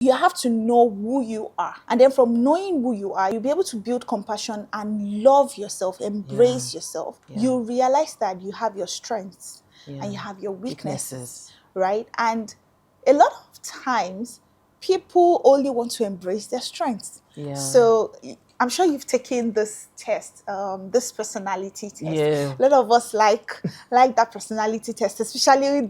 You have to know who you are. And then from knowing who you are, you'll be able to build compassion and love yourself, embrace yourself. Yeah. You realize that you have your strengths and you have your weaknesses, right? And a lot of times, people only want to embrace their strengths. Yeah. So I'm sure you've taken this test, this personality test. Yeah. A lot of us like that personality test, especially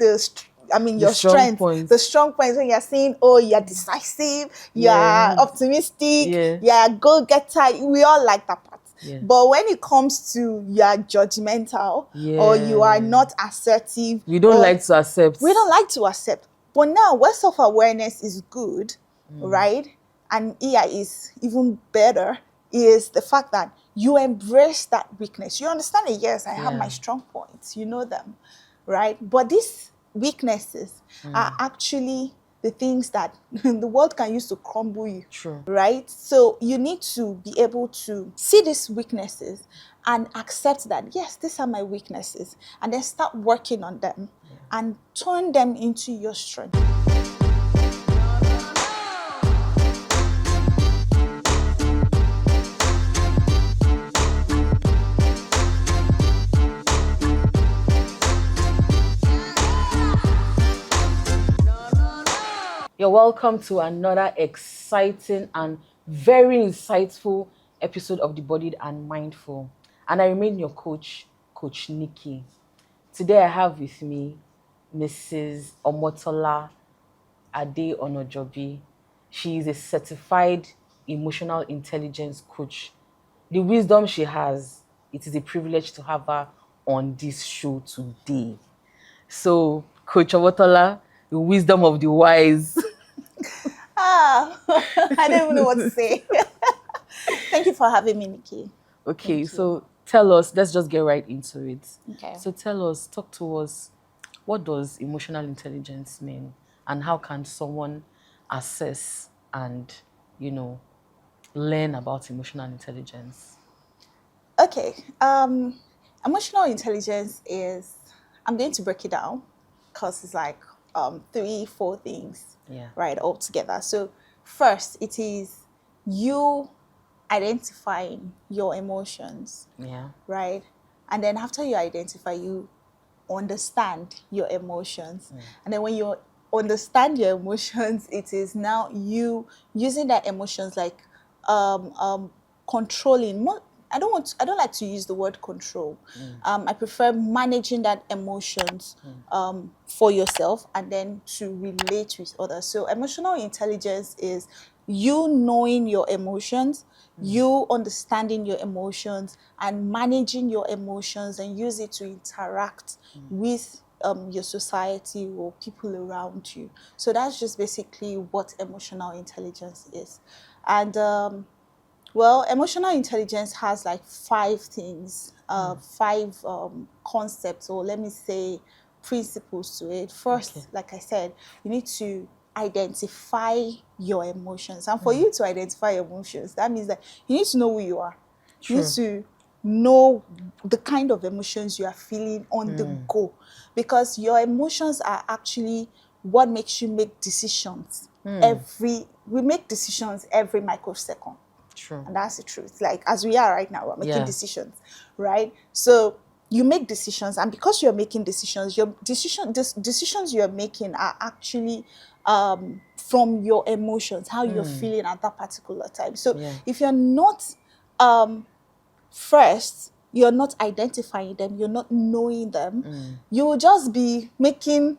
your strong strength, points. the strong points when you're saying, oh, you're decisive, you're optimistic, you're a go-getter. We all like that part. Yeah. But when it comes to you're judgmental or you are not assertive, we don't like to accept. We don't like to accept. But now, where self-awareness is good, right? And here is even better, is the fact that you embrace that weakness. You understand it, yes, I have my strong points, you know them, right? But these weaknesses are actually the things that the world can use to crumble you. True. Right? So you need to be able to see these weaknesses and accept that, yes, these are my weaknesses, and then start working on them and turn them into your strength. You're welcome to another exciting and very insightful episode of the Bodied and Mindful. And I remain your coach, Coach Nikki. Today I have with me Mrs. Omotola AdeOnojobi. She is a certified emotional intelligence coach. The wisdom she has, it is a privilege to have her on this show today. So, Coach Omotola, the wisdom of the wise. I don't even know what to say. Thank you for having me, Nikki. Okay, so tell us, let's just get right into it. Okay. So talk to us, what does emotional intelligence mean? And how can someone assess and, learn about emotional intelligence? Okay. Emotional intelligence is, I'm going to break it down because it's like 3-4 things, right, all together. So first, it is you identifying your emotions, right? And then after you identify, you understand your emotions. And then when you understand your emotions, it is now you using that emotions like controlling. I don't like to use the word control. I prefer managing that emotions for yourself and then to relate with others. So emotional intelligence is you knowing your emotions, you understanding your emotions and managing your emotions and use it to interact with your society or people around you. So that's just basically what emotional intelligence is. And well, emotional intelligence has like 5 things, 5 concepts, or let me say principles to it. First, like I said, you need to identify your emotions. And for you to identify your emotions, that means that you need to know who you are. True. You need to know the kind of emotions you are feeling on the go. Because your emotions are actually what makes you make decisions. We make decisions every microsecond. True. And that's the truth. Like, as we are right now, we're making decisions, right? So you make decisions, and because you're making decisions, decisions you're making are actually from your emotions, how you're feeling at that particular time. So if you're not first, you're not identifying them, you're not knowing them, you will just be making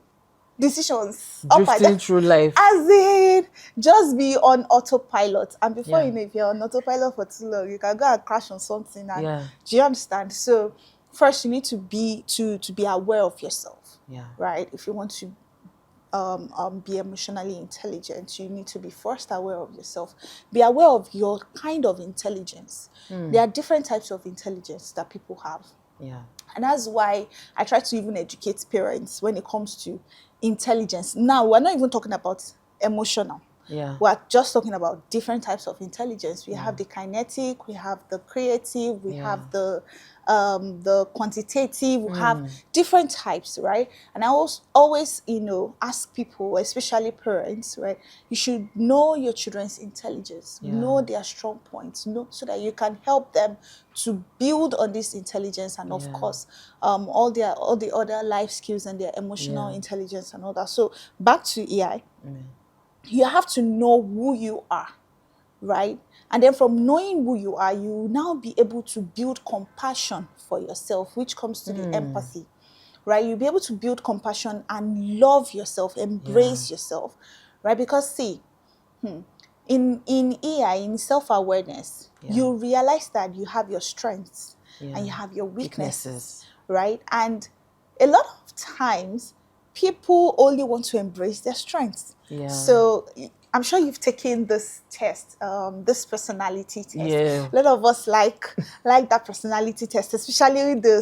decisions drifting through life, as in just be on autopilot, and before you know, if you're on autopilot for too long, you can go and crash on something. And do you understand? So first, you need to be aware of yourself, right? If you want to be emotionally intelligent, you need to be first aware of yourself. Be aware of your kind of intelligence. There are different types of intelligence that people have. And that's why I try to even educate parents when it comes to intelligence. Now, we're not even talking about emotional. Yeah. We're just talking about different types of intelligence. We have the kinetic, we have the creative, we have the quantitative, we have different types, right? And I always, ask people, especially parents, right? You should know your children's intelligence, know their strong points, so that you can help them to build on this intelligence, and of course, all the other life skills and their emotional intelligence and all that. So back to AI, you have to know who you are, right? And then from knowing who you are, you will now be able to build compassion for yourself, which comes to the empathy, right? You'll be able to build compassion and love yourself, embrace yourself, right? Because see, in AI, in self-awareness, you realize that you have your strengths and you have your weaknesses, right? And a lot of times, people only want to embrace their strengths. So I'm sure you've taken this test, this personality test. A lot of us like that personality test, especially your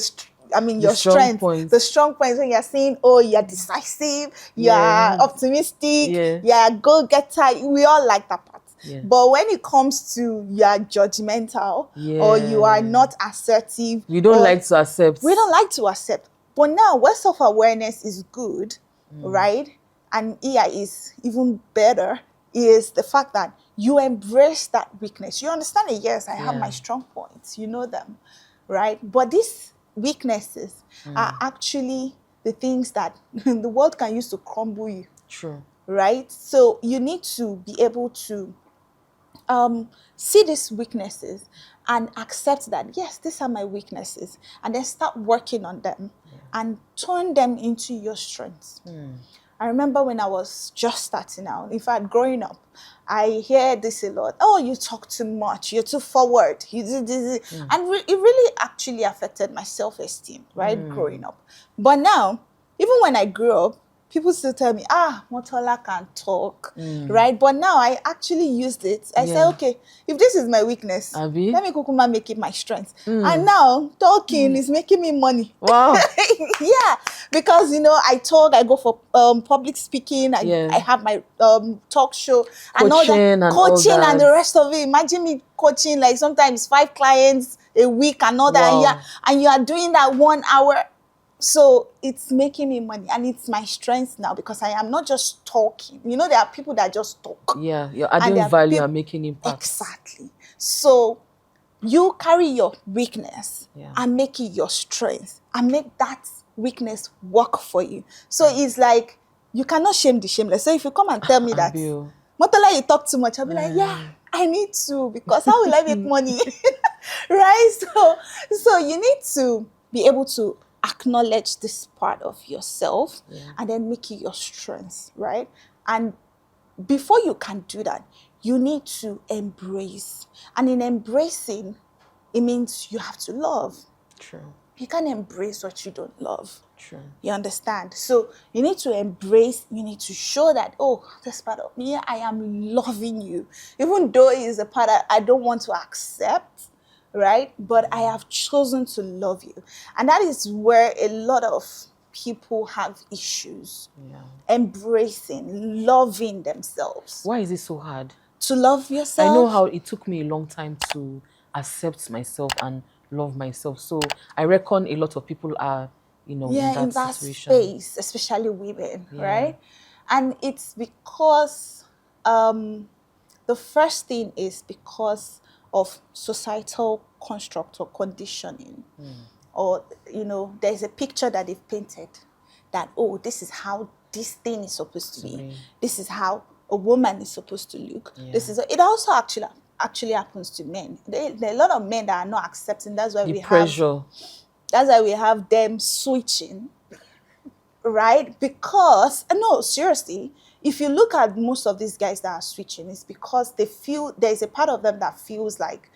strength, the strong points when you're saying, oh, you're decisive, you're optimistic, you're go-getter. We all like that part. But when it comes to you're judgmental or you are not assertive, we don't like to accept. We don't like to accept. But now, where self-awareness is good, right, and AI is even better, is the fact that you embrace that weakness. You understand it? Yes, I have my strong points. You know them, right? But these weaknesses are actually the things that the world can use to crumble you. True. Right? So you need to be able to see these weaknesses and accept that, yes, these are my weaknesses, and then start working on them and turn them into your strengths. I remember when I was just starting out, in fact, growing up, I hear this a lot. Oh, you talk too much. You're too forward. You do this. And it really actually affected my self-esteem, right, growing up. But now, even when I grew up, people still tell me, Omotola can talk, right? But now I actually used it. I say, okay, if this is my weakness, let me kukuma make it my strength. And now talking is making me money. Wow. Yeah, because, I talk, I go for public speaking, I have my talk show, and all that, coaching and the rest of it. Imagine me coaching like sometimes 5 clients a week and all that, and you are doing that 1 hour. So it's making me money, and it's my strength now, because I am not just talking. There are people that just talk. Yeah, you're adding value and making impact. Exactly. So you carry your weakness and make it your strength, and make that weakness work for you. So it's like, you cannot shame the shameless. So if you come and tell me that, Motola, you talk too much, I'll be like, yeah, I need to, because how will I make money? Right? So you need to be able to acknowledge this part of yourself and then make it your strength, right? And before you can do that, you need to embrace. And in embracing, it means you have to love. True. You can't embrace what you don't love. True. You understand? So you need to embrace, you need to show that, oh, this part of me, I am loving you. Even though it is a part that I don't want to accept, right? But I have chosen to love you. And that is where a lot of people have issues. Embracing, loving themselves. Why is it so hard to love yourself? I know how it took me a long time to accept myself and love myself. So I reckon a lot of people are, in that situation. Space, especially women, right? And it's because the first thing is because of societal construct or conditioning. Or, there's a picture that they've painted that, oh, this is how this thing is supposed to be. This is how a woman is supposed to look. It also actually happens to men. There are a lot of men that are not accepting. That's why that's why we have them switching, right? Because, no, seriously, if you look at most of these guys that are switching, it's because they feel, there's a part of them that feels like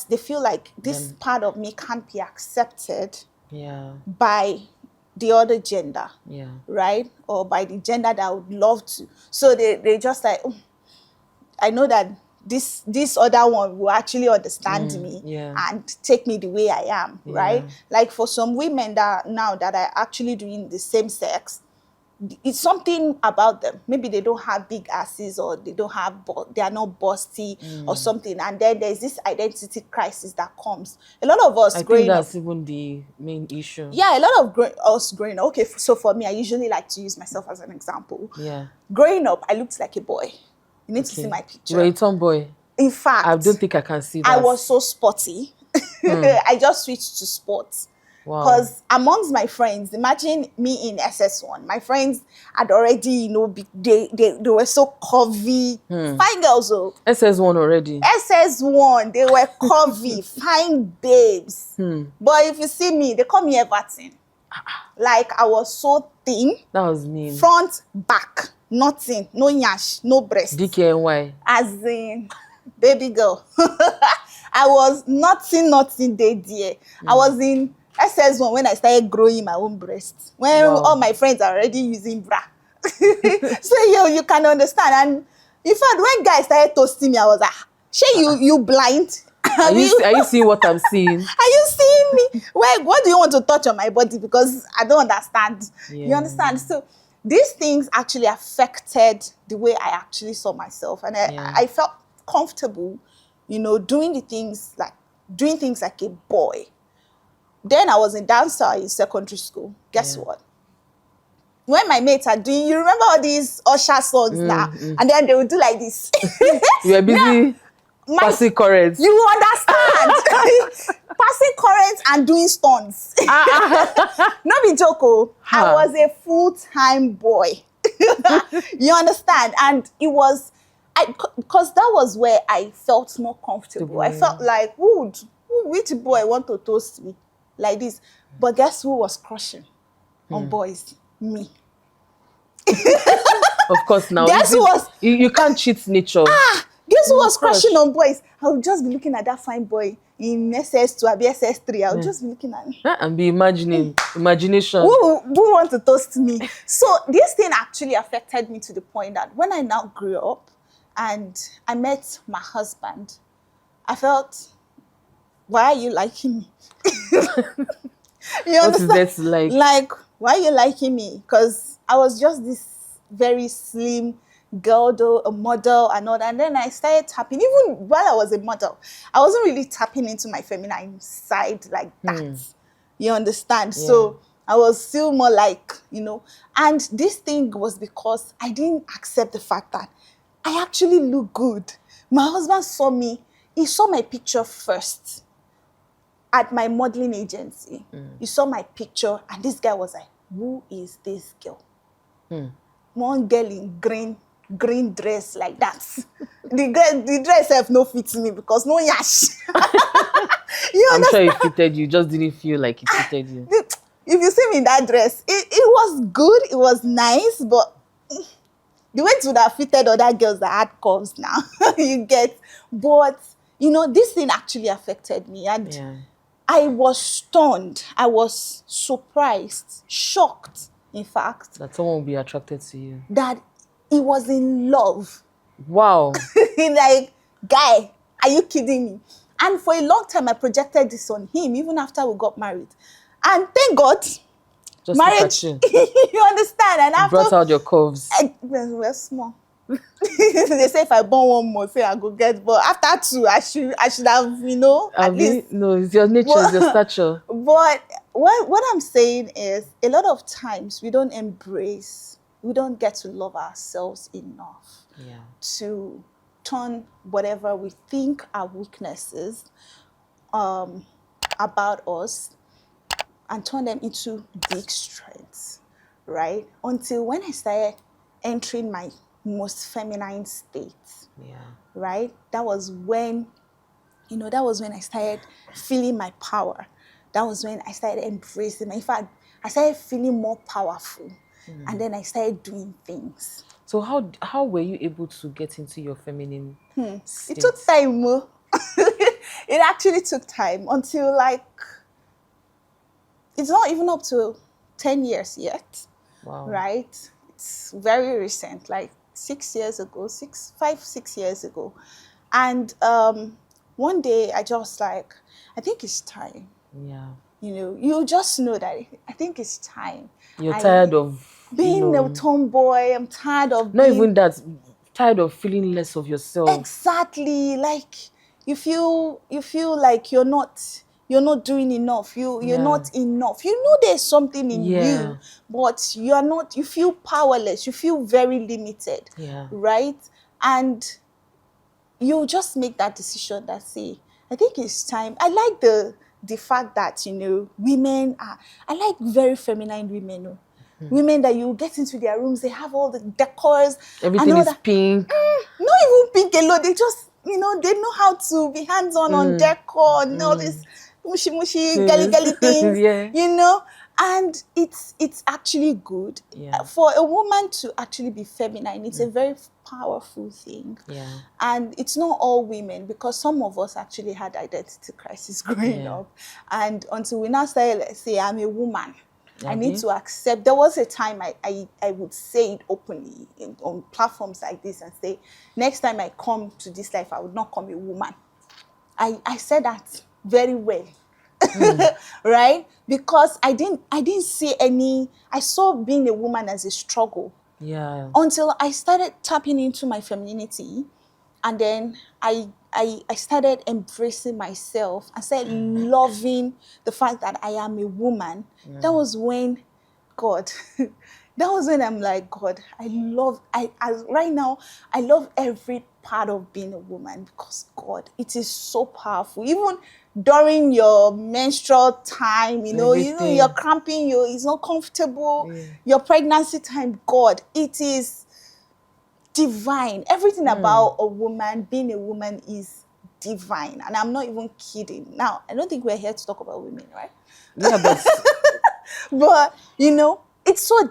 they feel like this part of me can't be accepted by the other gender, right? Or by the gender that I would love to. So they just like, oh, I know that this other one will actually understand me and take me the way I am, right? Like for some women that are actually doing the same sex, it's something about them. Maybe they don't have big asses, or they don't have, they are not busty or something. And then there's this identity crisis that comes. A lot of us I think growing up. that's even the main issue. Yeah, a lot of us growing up. Okay, so for me, I usually like to use myself as an example. Yeah. Growing up, I looked like a boy. You need to see my You picture. were a tomboy. In fact, I don't think I can see that. I was so sporty. I just switched to sports. Wow. Because amongst my friends, imagine me in SS1. My friends had already, you know, they were so curvy. Fine girls, oh. SS1 already. SS1, they were curvy, fine babes. But if you see me, they call me Everton. Like, I was so thin. That was mean. Front, back, nothing, no nyash, no breast. DKNY. As in, baby girl. I was nothing day there. I was in SS1 when I started growing my own breasts. When all my friends are already using bra. So you can understand. And in fact, when guys started toasting me, I was like, Shay, you blind? Are you seeing what I'm seeing? Are you seeing me? Well, what do you want to touch on my body? Because I don't understand. Yeah. You understand? So these things actually affected the way I actually saw myself. And I felt comfortable, you know, doing things like a boy. Then I was a dancer in secondary school. Guess what? When my mates are doing, you remember all these Usher songs now? And then they would do like this. You were busy passing currents. You understand? Passing currents and doing stunts. No be joke. I was a full-time boy. You understand? And it was, because that was where I felt more comfortable. I felt like, which boy want to toast me like this? But guess who was crushing on boys? Me. Of course, now. Guess who was... You can't cheat nature. Guess who was crushing on boys? I would just be looking at that fine boy in SS2 or SS3. I would just be looking at him. And be imagining. Imagination. Who want to toast me? So this thing actually affected me to the point that when I now grew up and I met my husband, I felt, why are you liking me? You understand? What is that like? Like, why are you liking me? Because I was just this very slim girl, though, a model and all that. And then I started tapping. Even while I was a model, I wasn't really tapping into my feminine side like that. You understand? Yeah. So I was still more like, you know. And this thing was because I didn't accept the fact that I actually look good. My husband saw me. He saw my picture first at my modeling agency. He saw my picture, and this guy was like, who is this girl? One girl in green dress like that. The dress have no fit me because no yash. I'm sure it fitted you, just didn't feel like it fitted you. If you see me in that dress, it was good, it was nice, but the way it would have fitted other girls that had curves now, you get. But, you know, this thing actually affected me. And I was stunned. I was surprised, shocked, in fact. That someone would be attracted to you. That he was in love. Wow. Like, guy, are you kidding me? And for a long time, I projected this on him, even after we got married. And thank God, just marriage, you understand? And after, brought out your curves. We're small. They say if I born one more, say I go get. But after two, I should have, you know, at least. No, it's your nature, it's your stature. But what I'm saying is, a lot of times we don't get to love ourselves enough to turn whatever we think are weaknesses about us and turn them into big strengths, right? Until when I started entering my most feminine state, right? That was when I started feeling my power. That was when I started embracing. In fact, I started feeling more powerful. And then I started doing things. So how were you able to get into your feminine state? It took time. It actually took time until, like, it's not even up to 10 years yet. Wow. Right? It's very recent, like 6 years ago, 6 years ago. And one day I just like, I think it's time. Yeah. You know, you just know that I think it's time. You're tired of being a tomboy. I'm tired of not being... even that, tired of feeling less of yourself. Exactly. Like you feel like you're not doing enough. You're not enough. You know there's something in you, but you're not, you feel powerless. You feel very limited. Right? And you just make that decision that, say, I think it's time. I like the fact that, women are, I like very feminine women. Women that you get into their rooms, they have all the decors. Everything is pink. Not even pink alone. They just, they know how to be hands-on decor and all this mushy girly things, and it's actually good. For a woman to actually be feminine, it's a very powerful thing. And it's not all women, because some of us actually had identity crisis growing up, and until we now started, let's say, I'm a woman, I need to accept. There was a time I would say it openly on platforms like this and say, next time I come to this life, I would not come a woman. I said that very well. Right? Because I didn't see any, I saw being a woman as a struggle. Until I started tapping into my femininity, and then I started embracing myself. I started loving the fact that I am a woman. That was when, God, that was when I'm like, God, right now, I love every part of being a woman, because, God, it is so powerful. Even during your menstrual time, you're cramping, it's not comfortable. Your pregnancy time, God, it is divine. Everything about a woman, being a woman, is divine. And I'm not even kidding. Now, I don't think we're here to talk about women, right? Yeah, but but it's so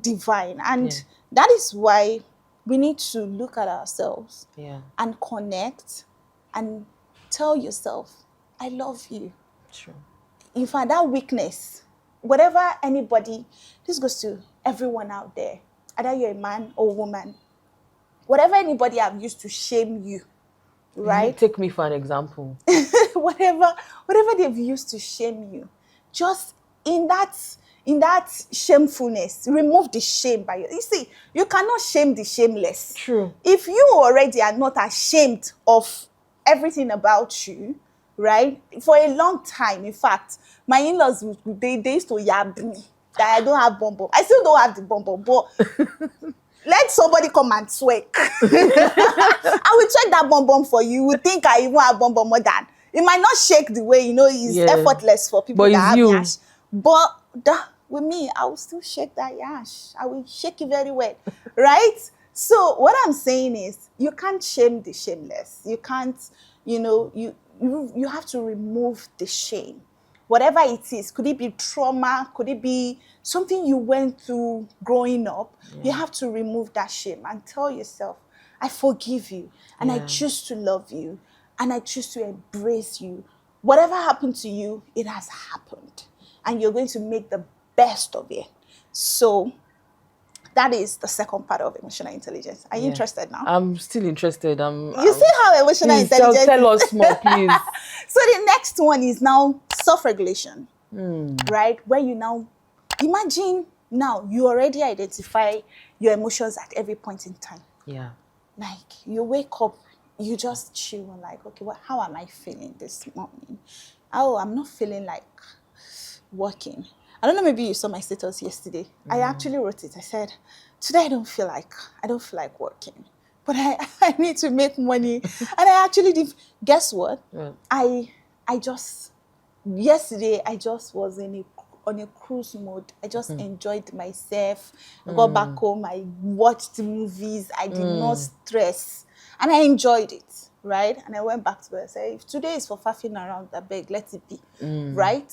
divine. And that is why we need to look at ourselves and connect and tell yourself, I love you. True. In fact, that weakness, whatever anybody, this goes to everyone out there, either you're a man or a woman, whatever anybody have used to shame you, right? Take me for an example. whatever they've used to shame you, just in that shamefulness, remove the shame by you. You see, you cannot shame the shameless. True. If you already are not ashamed of everything about you, right? For a long time, in fact, my in-laws, they used to yab me that I don't have bum bum. I still don't have the bum bum, but let somebody come and twerk. I will check that bum bum for you. You would think I even have bum bum more than. It might not shake the way, it's effortless for people that have yash. But with me, I will still shake that yash. I will shake it very well. Right? So what I'm saying is, you can't shame the shameless. You can't, you have to remove the shame. Whatever it is, could it be trauma? Could it be something you went through growing up? You have to remove that shame and tell yourself, I forgive you, and I choose to love you, and I choose to embrace you. Whatever happened to you, it has happened, and you're going to make the best of it. So that is the second part of emotional intelligence. Are you interested now? I'm still interested. You see how emotional intelligence tell us more, please. So the next one is now self-regulation, right? Where you now, imagine now you already identify your emotions at every point in time. Yeah. Like you wake up, you just chill and like, okay, how am I feeling this morning? Oh, I'm not feeling like working. I don't know, maybe you saw my status yesterday. I actually wrote it. I said, today I don't feel like working, but I need to make money. And I actually did. Guess what? I just, yesterday, I just was on a cruise mode. I just enjoyed myself. I got back home. I watched movies. I did not stress. And I enjoyed it, right? And I went back to bed and said, if today is for faffing around, I beg, let it be, right?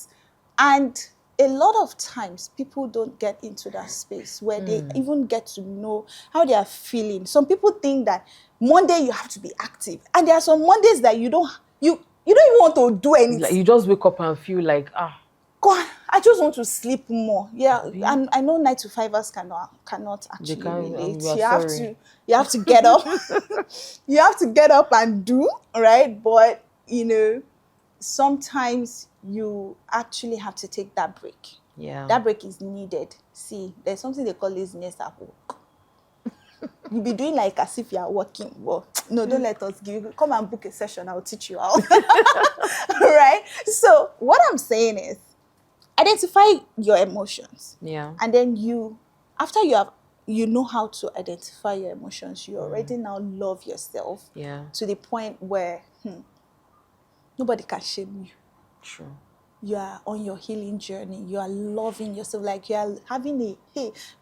And a lot of times, people don't get into that space where they even get to know how they are feeling. Some people think that Monday you have to be active. And there are some Mondays that you don't even want to do anything. Like you just wake up and feel like, God, I just want to sleep more. Yeah, and I know 9 to 5ers cannot actually relate. You have to get up. You have to get up and do, right? But, sometimes you actually have to take that break. Yeah. That break is needed. See, there's something they call laziness at work. You'll be doing like as if you are working. Well, no, don't let us give you. Come and book a session. I'll teach you how. Right? So what I'm saying is, identify your emotions. Yeah. And then after you know how to identify your emotions, you already now love yourself. Yeah. To the point where nobody can shame you. True. You are on your healing journey. You are loving yourself. Like you are having do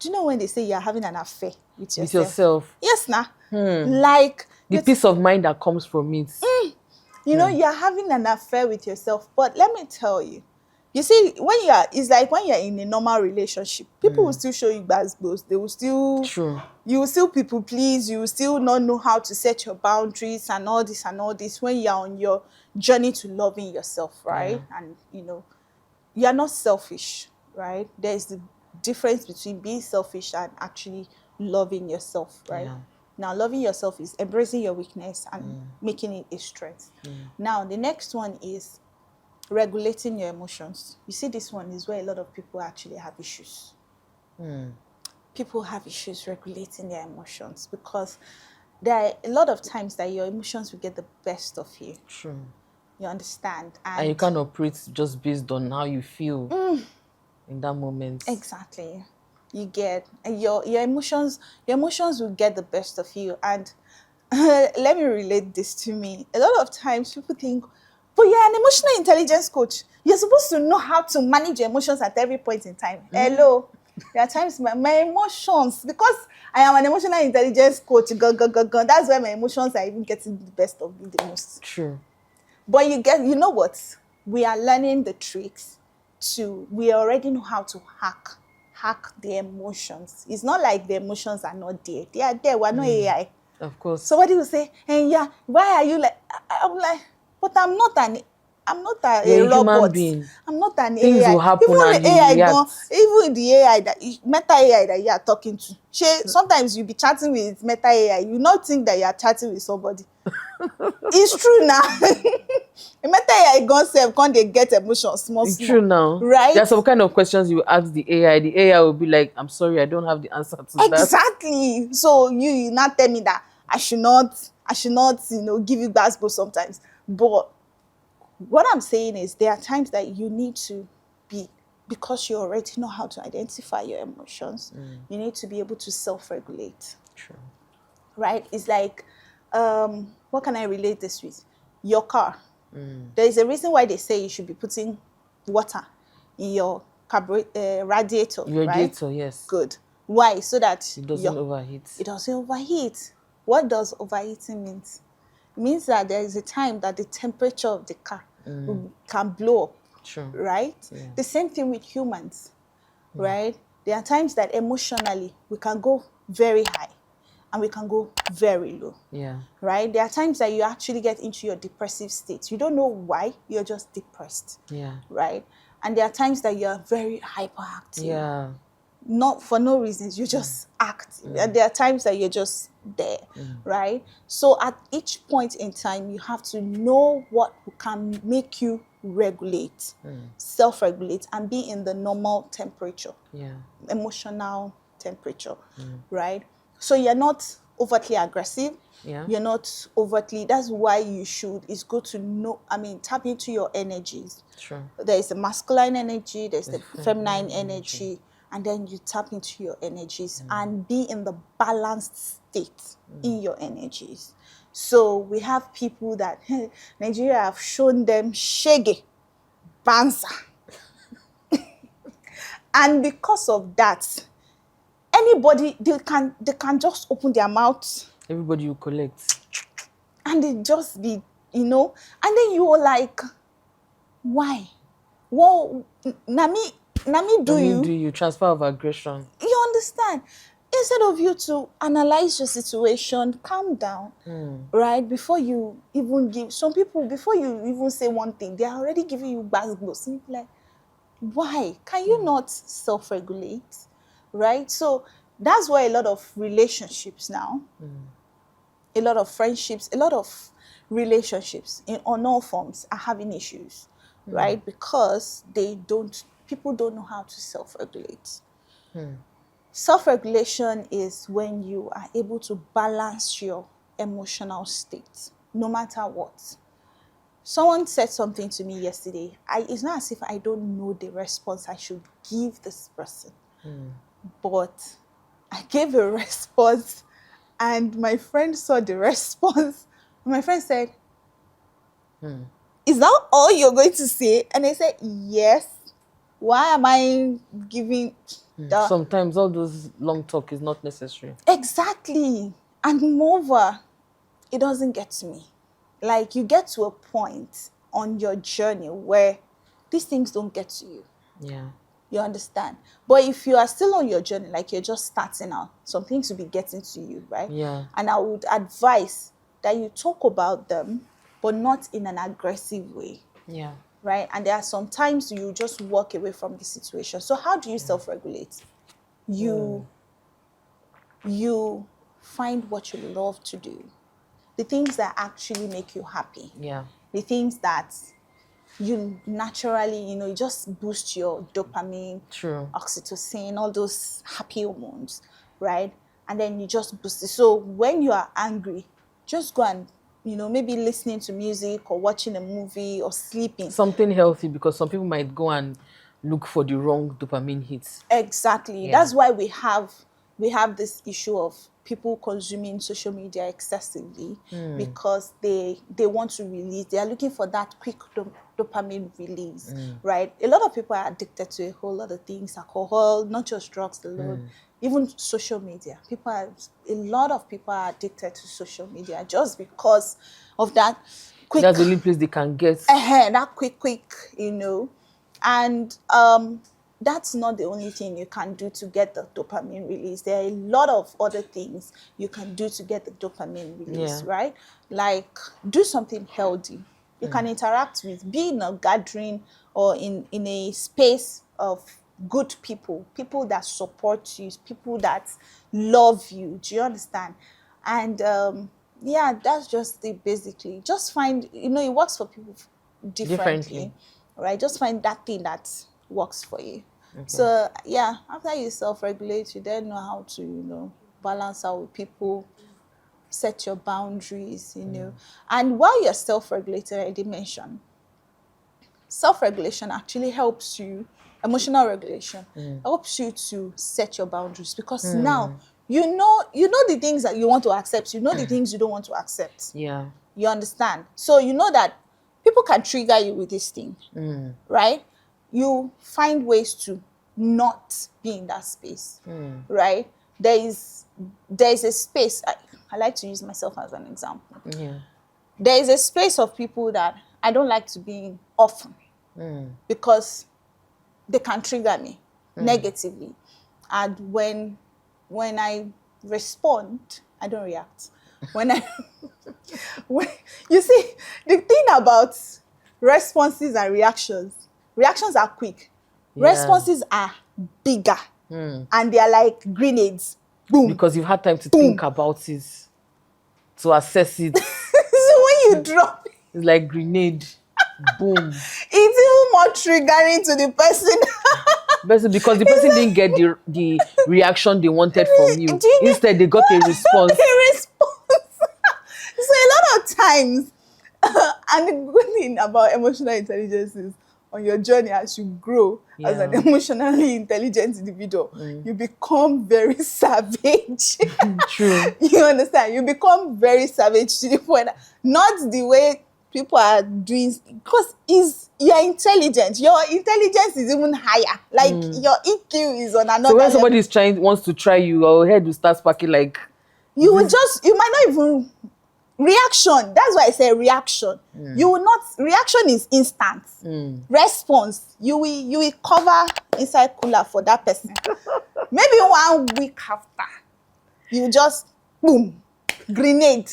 you know when they say you are having an affair with yourself? With yourself. Yes, nah. Like The peace of mind that comes from it. you know, you're having an affair with yourself. But let me tell you, you see, it's like when you're in a normal relationship, people will still show you bad blows. They will still, True. you will still people please. You will still not know how to set your boundaries and all this and all this when you're on your journey to loving yourself, right? Yeah. And, you're not selfish, right? There's the difference between being selfish and actually loving yourself, right? Yeah. Now, loving yourself is embracing your weakness and making it a strength. Now, the next one is regulating your emotions. You see, this one is where a lot of people actually have issues. People have issues regulating their emotions because there are a lot of times that your emotions will get the best of you. True. You understand? And you can't operate just based on how you feel in that moment. Exactly. You get your emotions will get the best of you. And let me relate this to me. A lot of times people think, but you're an emotional intelligence coach. You're supposed to know how to manage your emotions at every point in time. Hello. There are times my emotions, because I am an emotional intelligence coach, that's why my emotions are even getting the best of me the most. True. But you know what? We are learning the tricks we already know how to hack the emotions. It's not like the emotions are not there. They are there. We're not AI. Of course. Somebody will say, hey, yeah, why are you like, I'm like, but I'm not a You're a human robot. being. I'm not an Things AI. will happen Even and the you AI react. even the AI meta AI that you are talking to. Sometimes you be chatting with meta AI. You not think that you are chatting with somebody. It's true now. The meta AI gone self, can't they get emotions small. It's true now. Right? There are some kind of questions you ask the AI. The AI will be like, I'm sorry, I don't have the answer to that. Exactly. So you not tell me that I should not, give you gospel sometimes. But what I'm saying is there are times that you need to because you already know how to identify your emotions, you need to be able to self-regulate. True. Right? It's like, what can I relate this with? Your car. There is a reason why they say you should be putting water in your radiator, right? Radiator, yes. Good. Why? So that It doesn't overheat. It doesn't overheat. What does overheating mean? It means that there is a time that the temperature of the car can blow up. True. Right? Yeah. The same thing with humans, right? There are times that emotionally we can go very high and we can go very low. Yeah. Right? There are times that you actually get into your depressive state. You don't know why, you're just depressed. Yeah. Right? And there are times that you're very hyperactive. Yeah. Not for no reasons, you just act. And there are times that you're just there, right? So at each point in time, you have to know what can make you regulate, self-regulate, and be in the normal temperature, emotional temperature, right? So you're not overtly aggressive. Yeah. You're not overtly. That's why it's good to know. Tap into your energies. True. There is a masculine energy, there's the feminine energy, and then you tap into your energies and be in the balanced state in your energies. So we have people that Nigeria have shown them shege, banza. And because of that, anybody, they can just open their mouth. Everybody will collect. And they just be, and then you're like, why? Well, Nami do you transfer of aggression. You understand? Instead of you to analyze your situation, calm down, right? Before you even some people, before you even say one thing, they are already giving you bad blows. Like, why? Can you not self-regulate? Right? So that's why a lot of relationships now, a lot of friendships, a lot of relationships on all forms are having issues, right? Because people don't know how to self-regulate. Self-regulation is when you are able to balance your emotional state, no matter what. Someone said something to me yesterday. It's not as if I don't know the response I should give this person. But I gave a response and my friend saw the response. My friend said, is that all you're going to say? And I said, yes. Why am I giving the... Sometimes all those long talk is not necessary. Exactly. And moreover, it doesn't get to me. Like, you get to a point on your journey where these things don't get to you. Yeah. You understand? But if you are still on your journey, like you're just starting out, some things will be getting to you, right? Yeah. And I would advise that you talk about them, but not in an aggressive way. Yeah. Right? And there are some times you just walk away from the situation. So how do you self-regulate? You find what you love to do. The things that actually make you happy. Yeah. The things that you naturally, you just boost your dopamine, True. oxytocin, all those happy hormones, right? And then you just boost it. So when you are angry, just go and, maybe listening to music or watching a movie or sleeping. Something healthy, because some people might go and look for the wrong dopamine hits. Exactly. Yeah. That's why we have this issue of people consuming social media excessively because they want to release. They are looking for that quick dopamine release, right? A lot of people are addicted to a whole lot of things, alcohol, not just drugs alone, even social media. A lot of people are addicted to social media just because of that quick... That's the only place they can get. That quick, and that's not the only thing you can do to get the dopamine release. There are a lot of other things you can do to get the dopamine release, right? Like, do something healthy. You can interact with, be in a gathering or in a space of good people that support you, people that love you. Do you understand? And that's just it, basically. Just find, it works for people differently. Right? Just find that thing that works for you. Okay. So, after you self-regulate, you then know how to, balance out with people, set your boundaries, And while you're self-regulated, I did mention, self-regulation actually helps you, emotional regulation, helps you to set your boundaries, because now you know the things that you want to accept, the things you don't want to accept. Yeah. You understand? So you know that people can trigger you with this thing, right? You find ways to not be in that space, right? There is a space. I like to use myself as an example. Yeah. There is a space of people that I don't like to be in often because they can trigger me negatively. And when I respond, I don't react. You see, the thing about responses and reactions are quick. Yeah. Responses are bigger, and they are like grenades. Boom. Because you've had time to think about it, to assess it. So when you drop it, it's like grenade. Boom. It's even more triggering to the person. Because the person didn't get the reaction they wanted from you. Instead, they got a response. So a lot of times, and the good thing about emotional intelligence is, on your journey as you grow as an emotionally intelligent individual, you become very savage. True. You understand? You become very savage to the point that not the way people are doing, because you're intelligent. Your intelligence is even higher. Like your EQ is on another So when level. somebody wants to try you, your head will start sparking like... You might not even... Reaction, that's why I say reaction. You will not... Reaction is instant. Response, you will cover inside cooler for that person. Maybe 1 week after, you just, boom, grenade.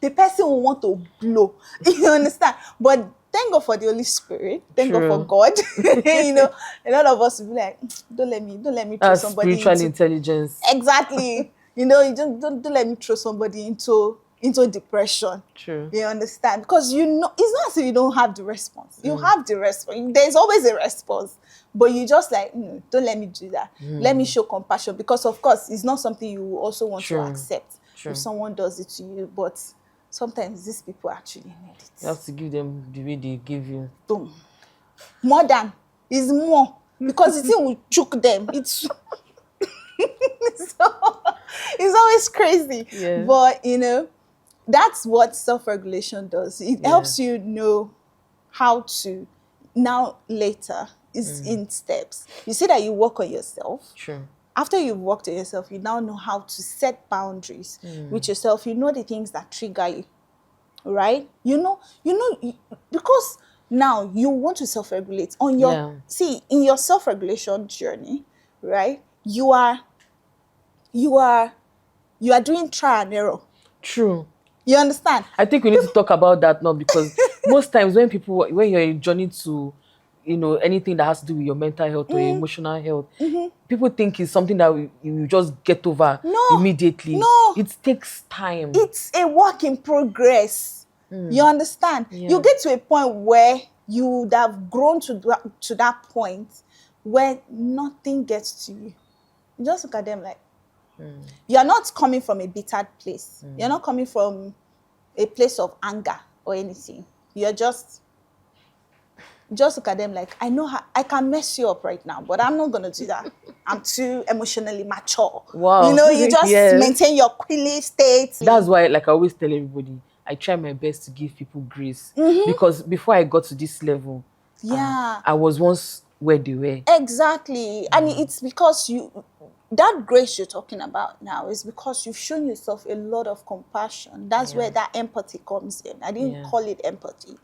The person will want to blow. You understand? But thank God for the Holy Spirit. Thank God for God. A lot of us will be like, don't let me throw somebody spiritual intelligence. Exactly. You don't let me throw somebody into into depression. True. You understand? Because you know, it's not as if you don't have the response. You have the response. There's always a response. But you just like, don't let me do that. Let me show compassion. Because of course, it's not something you also want to accept if someone does it to you. But sometimes these people actually need it. You have to give them the way they give you. Boom. More than is more. Because the thing will choke them. It's it's always crazy. Yeah. But that's what self-regulation does. It helps you know how to now later is in steps. You see that you work on yourself. True. After you've worked on yourself, you now know how to set boundaries with yourself. You know the things that trigger you, right? You know, because now you want to self-regulate on your in your self-regulation journey, right? You are doing trial and error. True. You understand? I think we need to talk about that now, because most times when you're in a journey to, anything that has to do with your mental health or your emotional health, people think it's something that you just get over immediately. No. It takes time. It's a work in progress. You understand? Yeah. You get to a point where you would have grown to that point where nothing gets to you. You just look at them like, you're not coming from a bitter place. You're not coming from a place of anger or anything. You're just look at them like, I know how I can mess you up right now, but I'm not going to do that. I'm too emotionally mature. Wow. You just maintain your quilly state. That's why, like I always tell everybody, I try my best to give people grace. Because before I got to this level, I was once where they were. Exactly. And it's because that grace you're talking about now is because you've shown yourself a lot of compassion. That's where that empathy comes in. I didn't call it empathy,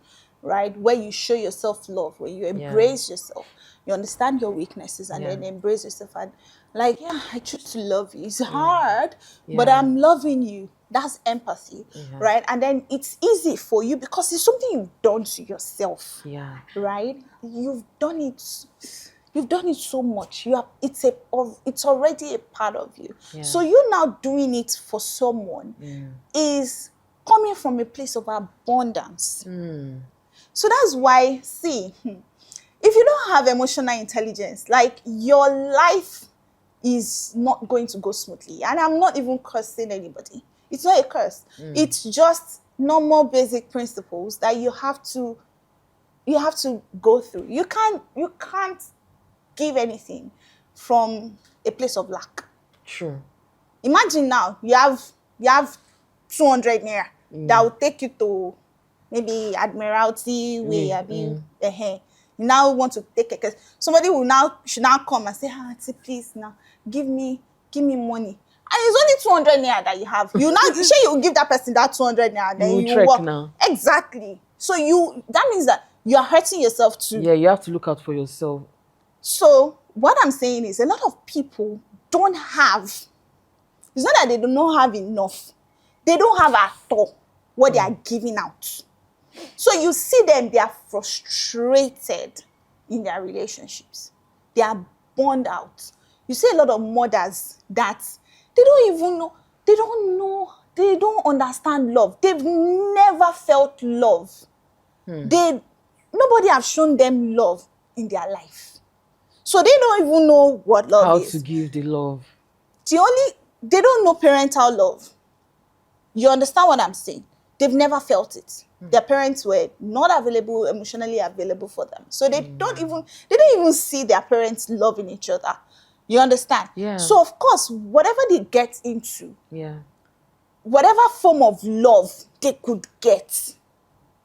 right? Where you show yourself love, where you embrace yourself. You understand your weaknesses and then embrace yourself. And like, I choose to love you. It's hard, but I'm loving you. That's empathy, right? And then it's easy for you because it's something you've done to yourself, right? You've done it so much. It's already a part of you. So you now doing it for someone is coming from a place of abundance. So that's why, see, if you don't have emotional intelligence, like your life is not going to go smoothly. And I'm not even cursing anybody. It's not a curse. It's just normal basic principles that you have to go through. You can't give anything from a place of lack. True. Imagine now you have 200 naira that will take you to maybe Admiralty way. You now want to take it. Somebody should now come and say, Auntie, please now give me money. And it's only 200 naira that you have. You will give that person that 200 naira, then you work. Now. Exactly. So that means that you are hurting yourself too. Yeah, you have to look out for yourself. So what I'm saying is a lot of people don't have, it's not that they do not have enough. They don't have at all what they are giving out. So you see them, they are frustrated in their relationships. They are burned out. You see a lot of mothers that they don't even know, they don't understand love. They've never felt love. Nobody have shown them love in their life. So they don't even know what love is. How to give the love. They don't know parental love. You understand what I'm saying? They've never felt it. Their parents were not emotionally available for them. So they don't even see their parents loving each other. You understand? Yeah. So of course, whatever they get into, whatever form of love they could get,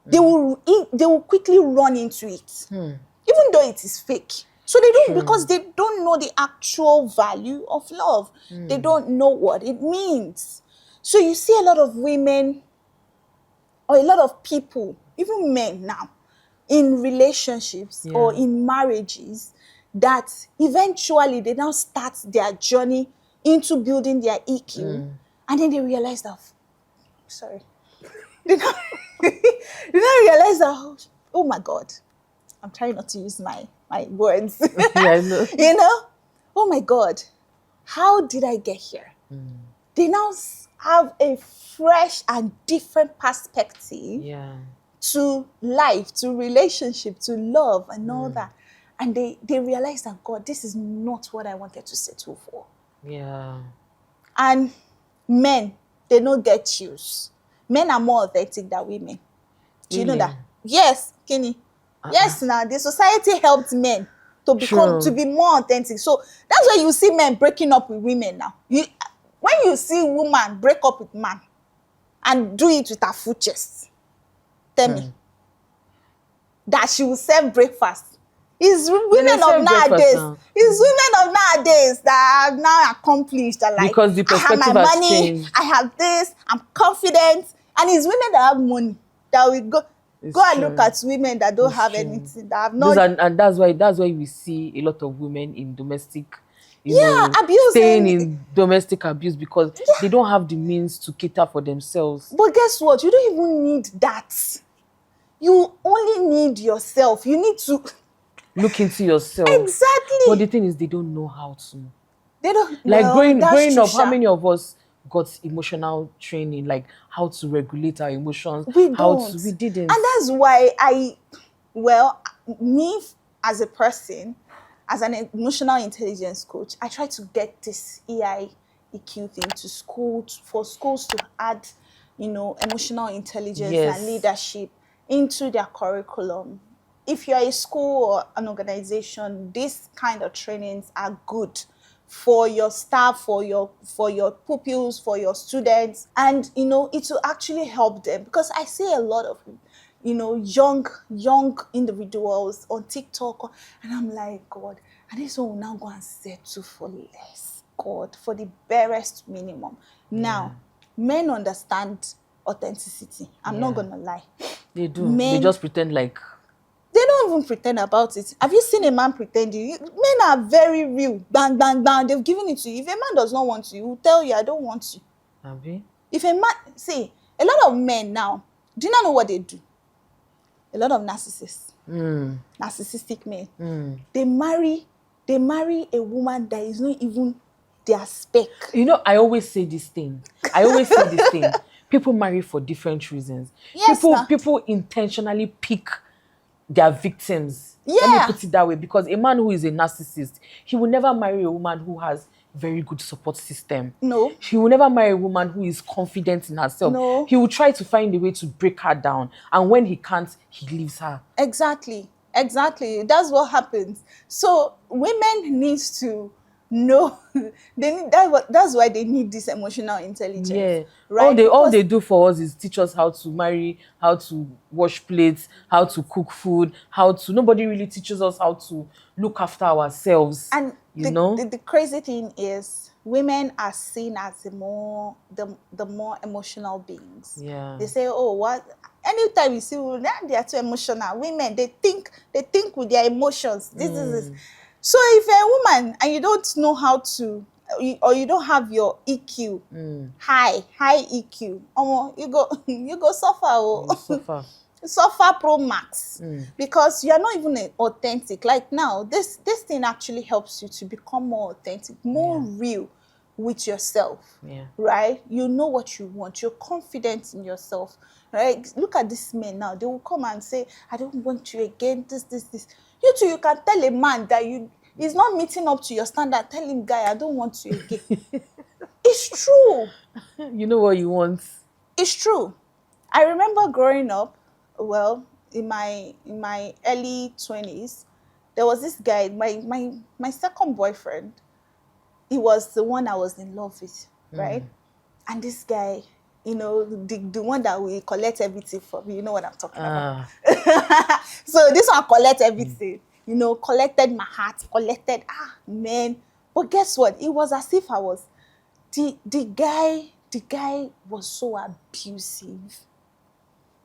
they will quickly run into it. Even though it is fake. So they don't, because they don't know the actual value of love. They don't know what it means. So you see a lot of women or a lot of people, even men now, in relationships or in marriages, that eventually they now start their journey into building their EQ. And then they realize that, they now realize that, oh my God, I'm trying not to use my words. Yeah, I know. Oh my God, how did I get here? They now have a fresh and different perspective Yeah. to life, to relationship, to love, and all that. And they realize that, God, this is not what I wanted to settle for. Yeah. And men, they don't get choose. Men are more authentic than women. Do you know Really? that? Yes, Kenny. Yes, now the society helped men to be more authentic. So that's why you see men breaking up with women now. When you see woman break up with man and do it with her full chest, tell me that she will serve breakfast. It's women of nowadays. It's women of nowadays that have now accomplished that, like, because the I have my perspective has money, changed. I have this, I'm confident. And it's women that have money that will go and look at women that don't have anything, that have not. And that's why we see a lot of women in domestic, Abusing. staying in domestic abuse, because they don't have the means to cater for themselves. But guess what? You don't even need that. You only need yourself. You need to look into yourself. Exactly. But the thing is, they don't know how to. They don't. Like, growing up, true, how many of us got emotional training, like how to regulate our emotions? We don't. We didn't. And that's why me as a person, as an emotional intelligence coach, I try to get this EQ thing to for schools to add, emotional intelligence and leadership into their curriculum. If you're a school or an organization, these kind of trainings are good for your staff, for your pupils, for your students, and it will actually help them, because I see a lot of young individuals on TikTok, and I'm like, God, and this one will now go and settle for less, God, for the barest minimum. Now, men understand authenticity. I'm not gonna lie. They do. They just pretend like. They don't even pretend about it. Have you seen a man pretending? Men are very real. Bang, bang, bang. They've given it to you. If a man does not want you, he will tell you, I don't want you. Abi? If a man, see, a lot of men now, do you not know what they do? A lot of narcissists. Narcissistic men. They marry a woman that is not even their spec. I always say this thing. People marry for different reasons. Yes, people intentionally pick their victims. Yeah. Let me put it that way, because a man who is a narcissist, he will never marry a woman who has very good support system. No. He will never marry a woman who is confident in herself. No. He will try to find a way to break her down, and when he can't, he leaves her. Exactly. That's what happens. So women need to know that's why they need this emotional intelligence. Yeah. Right? All they do for us is teach us how to marry, how to wash plates, how to cook food, nobody really teaches us how to look after ourselves. And the crazy thing is, women are seen as the more emotional beings. Yeah. They say, oh, what? Anytime you see women, they are too emotional. Women, they think with their emotions. This is. So if you're a woman and you don't know how to, or you don't have your EQ high EQ, you go suffer. Suffer pro max, because you are not even authentic. Like now, this thing actually helps you to become more authentic, more real with yourself. Right? You know what you want. You're confident in yourself. Right? Look at these men now. They will come and say, I don't want you again. This. You too, you can tell a man that he's not meeting up to your standard. Tell him, guy, I don't want you again. It's true. You know what you want. It's true. I remember growing up, in my early 20s, there was this guy, my second boyfriend. He was the one I was in love with, right? And this guy, the one that will collect everything from me, you know what I'm talking about. So this one collect everything, collected my heart, collected, man. But guess what? It was as if I was, the guy was so abusive.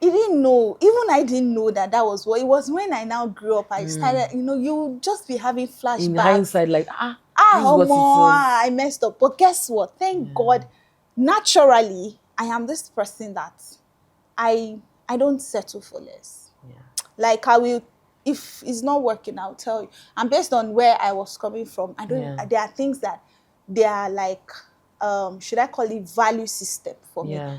He didn't know, even I didn't know that was what it was. When I now grew up, I started, you just be having flashbacks. In hindsight, like, I messed up. But guess what? Thank God, naturally, I am this person that I don't settle for less. Like, I will, if it's not working, I'll tell you. And based on where I was coming from, there are things that they are like, should I call it value system for me. Yeah.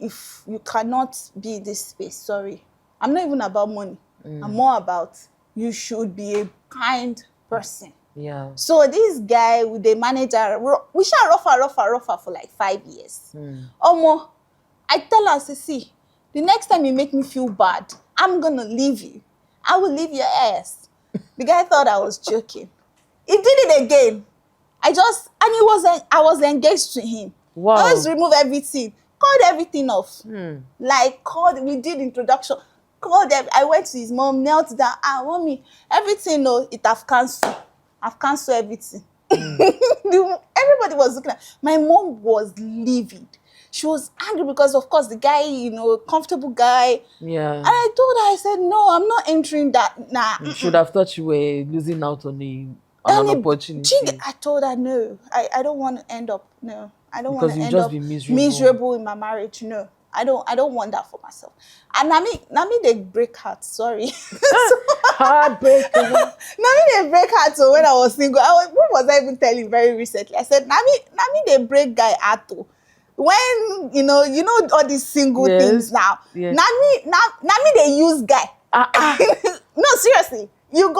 If you cannot be in this space, sorry. I'm not even about money. I'm more about you should be a kind person. Yeah. So this guy with the manager, we shall rougher for like 5 years. I tell her, see, the next time you make me feel bad, I'm gonna leave you. I will leave your ass. The guy thought I was joking. He did it again. I was engaged to him. Wow. I always remove everything, called everything off. We did introduction, called them. I went to his mom, knelt down. Mommy, everything, it have cancelled. I've cancelled everything. Everybody was looking at. My mom was livid. She was angry because, of course, the guy, comfortable guy. Yeah. And I told her, I said, no, I'm not entering that. Nah. You should have thought you were losing out on an opportunity. I told her, no, I don't want to end up, no. I don't want to end up be miserable in my marriage, no. I don't want that for myself. And I mean, they break heart, sorry. Heartbreak. They break heart. So when I was single, what was I even telling very recently? I said, Nami, they break guy heart. When you know all these single things now. Yes. Nami they use guy. No, seriously. You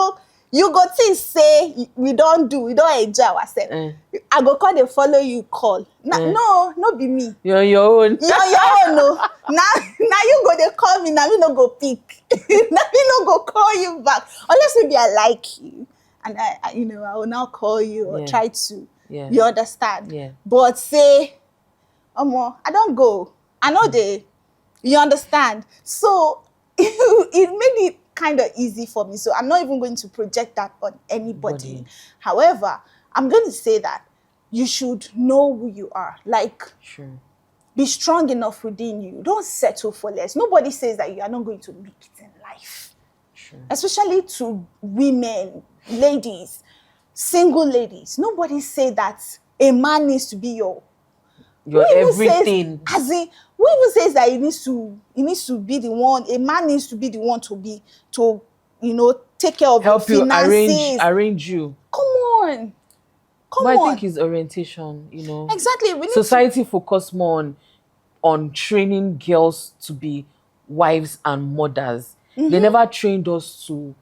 go things say we don't enjoy ourselves. I go call they follow you call. No be me. You're on your own. You're on your own, no. Now you go they call me, now me no go pick. Now me no go call you back. Unless maybe I like you. And I will now call you or try to. Yeah. You understand? Yeah. But say, I don't go. I know you understand. So it made it kind of easy for me. So I'm not even going to project that on anybody. However, I'm going to say that you should know who you are. Like, be strong enough within you. Don't settle for less. Nobody says that you are not going to make it in life. Especially to women, ladies, single ladies. Nobody say that a man needs to be your everything. Who even says that he needs to be the one, a man needs to be the one to take care of help your finances. You, arrange you. Come on. I think it's orientation, Exactly. Society focus more on training girls to be wives and mothers. They never trained us to,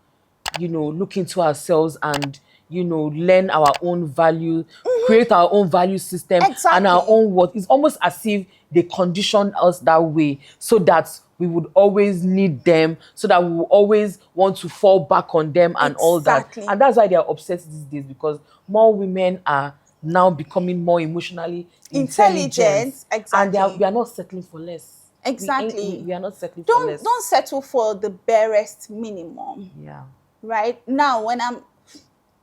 look into ourselves and, learn our own value, create our own value system and our own worth. It's almost as if they conditioned us that way so that we would always need them, so that we will always want to fall back on them and all that. And that's why they are obsessed these days, because more women are now becoming more emotionally intelligent. Exactly. And we are not settling for less. Exactly. We are not settling for less. Don't settle for the barest minimum. Yeah. Right? Now,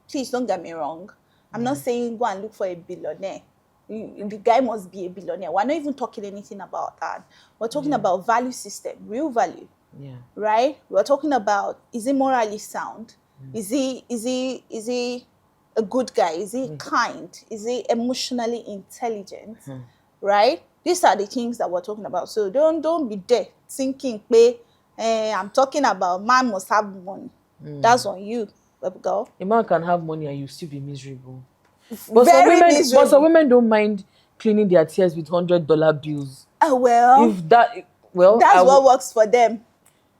please don't get me wrong. I'm not saying go and look for a billionaire. The guy must be a billionaire. We're not even talking anything about that. We're talking about value system, real value. Yeah. Right? We're talking about, is he morally sound? Is he a good guy? Is he kind? Is he emotionally intelligent? Right? These are the things that we're talking about. So don't be there thinking, I'm talking about man must have money. That's on you, baby girl. A man can have money and you still be miserable. But some women don't mind cleaning their tears with $100 bills. That's what works for them.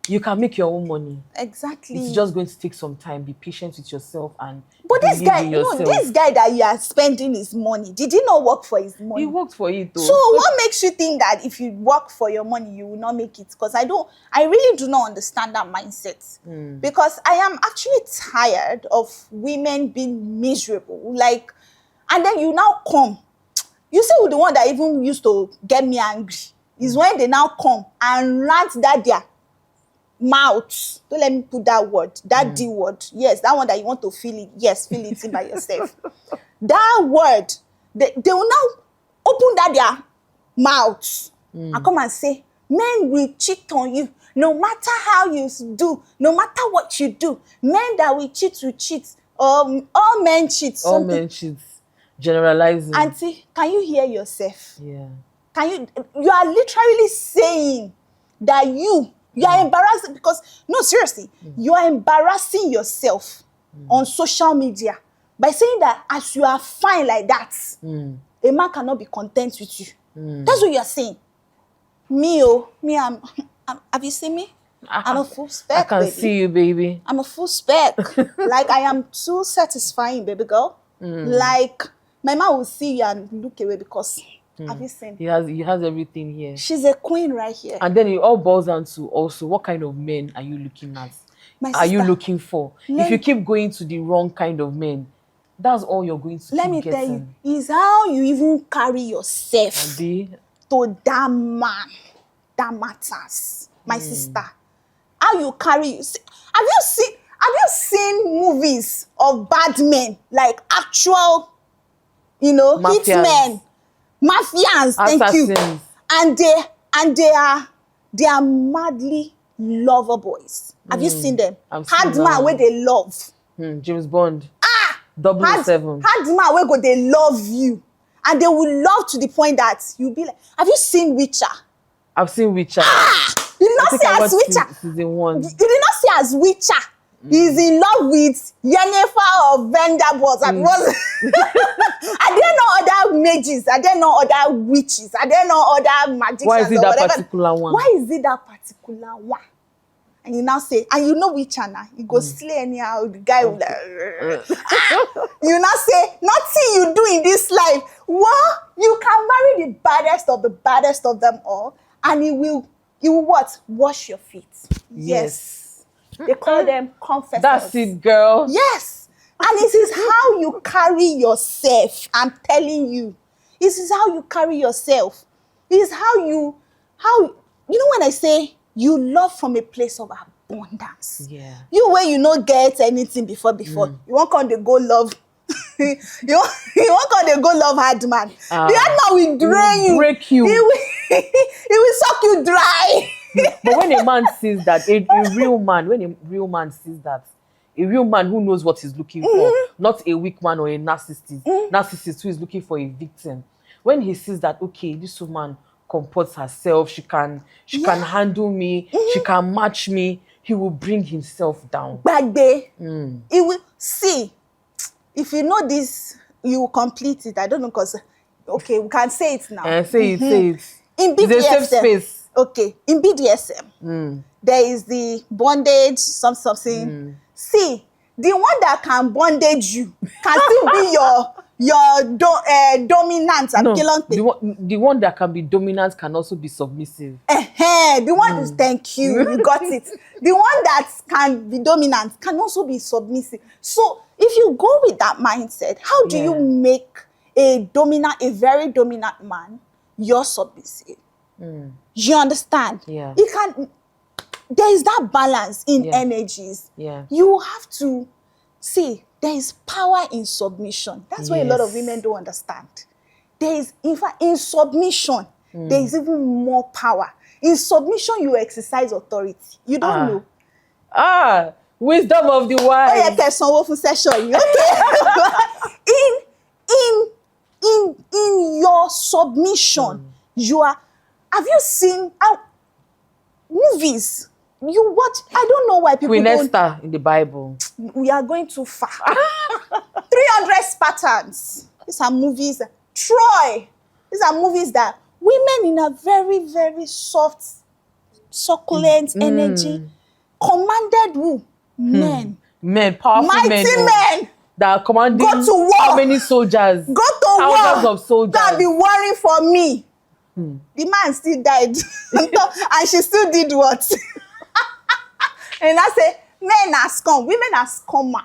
You can make your own money. Exactly. It's just going to take some time. Be patient with yourself and this guy that you are spending his money, did he not work for his money? He worked for it though. So what makes you think that if you work for your money, you will not make it? Because I really do not understand that mindset. Because I am actually tired of women being miserable. Like, and then you now come. You see, the one that even used to get me angry is when they now come and rant that their mouth. Don't let me put that word, that D word. Yes, that one that you want to feel it. Yes, feel it in by yourself. That word, they will now open that their mouth and come and say, men will cheat on you. No matter how you do, no matter what you do, men that will cheat will cheat. All men cheat. All men cheat. Generalizing. Auntie, can you hear yourself? Yeah. You are literally saying that you are embarrassing, because, no, seriously, you are embarrassing yourself on social media by saying that as you are fine like that, a man cannot be content with you. That's what you're saying. Me, have you seen me? I'm a full spec, I can baby. see you, baby. I'm a full spec. Like, I am too satisfying, baby girl. Like, my man will see you and look away because, have you seen? He has everything here. She's a queen right here. And then it all boils down to also what kind of men are you looking at? My Are you sister, looking for? If you keep going to the wrong kind of men, that's all you're going to let keep me getting. tell you, is how you even carry yourself Abi? to that man that matters. My sister, how you carry you. Have you seen movies of bad men, like actual, Mafias. hitmen, mafians? Thank you. Assassins. And they are madly lover boys. Have you seen them? I've seen Hard man where they love. James Bond. 007. Hard man where go they love you, and they will love to the point that you'll be like, have you seen Witcher? I've seen Witcher. You did not see as Witcher. Season 1. You did not see as Witcher. He's in love with Yennefer of Vanderbilt. And are there no other mages? Are there no other witches? Are there no other magicians? Why is it or that whatever? particular one? Why is it that particular one? And you now say, and you know Witcher now. You go slay anyhow. The guy will you now say, nothing you do in this life. Well, you can marry the baddest of them all, and he will what? Wash your feet. Yes. They call them confessors. That's it, girl. Yes. And this is how you carry yourself. I'm telling you. This is how you carry yourself. This is how when I say you love from a place of abundance. Yeah. You where you not get anything before. You won't come to go love. you won't come to go love hard man. The hard man will drain you. Break you. He will suck you dry. But when a man sees that, a real man sees that, a real man who knows what he's looking for, not a weak man or a narcissist who is looking for a victim. When he sees that, okay, this woman comports herself, she can handle me, she can match me, he will bring himself down. Bagbe. He will see. If you know this, you will complete it. I don't know, because okay, we can say it now. Say it. In BDSM. It's a safe space. Okay, in BDSM, there is the bondage, something. See, the one that can bondage you can still be your dominant. No, the one that can be dominant can also be submissive. The one is, thank you, you got it. The one that can be dominant can also be submissive. So if you go with that mindset, how do you make a very dominant man your submissive? You understand? Yeah. There is that balance in energies. Yeah. You have to see there is power in submission. That's what a lot of women don't understand. There is, in fact, in submission, there is even more power. In submission, you exercise authority. You don't know. Wisdom of the wise. Oh, yeah, there's some awful session. Okay. in your submission, you are. Have you seen movies? You watch. I don't know why people Queen don't. Esther in the Bible. We are going too far. 300 Spartans. These are movies. Troy. These are movies that women in a very, very soft, succulent energy commanded who? Men. Men, powerful mighty men. That are commanding go to war. How many soldiers? Go to Thousands war. of soldiers. That be worrying for me. The man still died. And she still did what? And I say, men are scum. Women are scummer.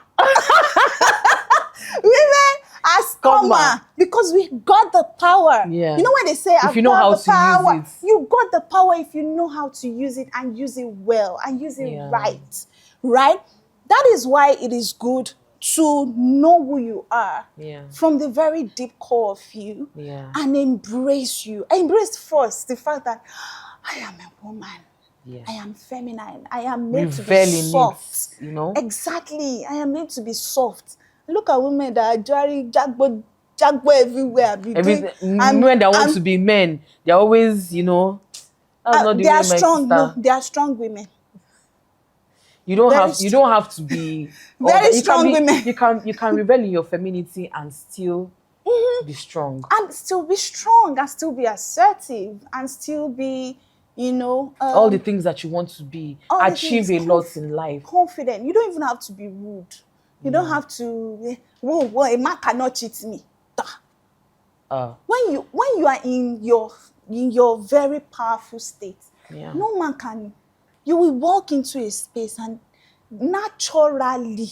Women are scummer. Because we got the power. Yeah. You know when they say, if you know how to power, use it. you got the power if you know how to use it and use it well and use it right. Right? That is why it is good to know who you are from the very deep core of you and embrace you. Embrace first the fact that I am a woman. Yeah. I am feminine. I am made to be soft. You know? Exactly. I am made to be soft. Look at women that are jarring, jagbo everywhere. Women that want to be men, they're always, you know, that's not the they way are my strong. sister. No, they are strong women. You don't have to be very strong be, women. You can revel in your femininity and still be strong. And still be strong, and still be assertive, and still be, All the things that you want to be, all the achieve things a lot in life. confident. You don't even have to be rude. You don't have to, whoa, a man cannot cheat me. When you are in your very powerful state, no man can. You will walk into a space and naturally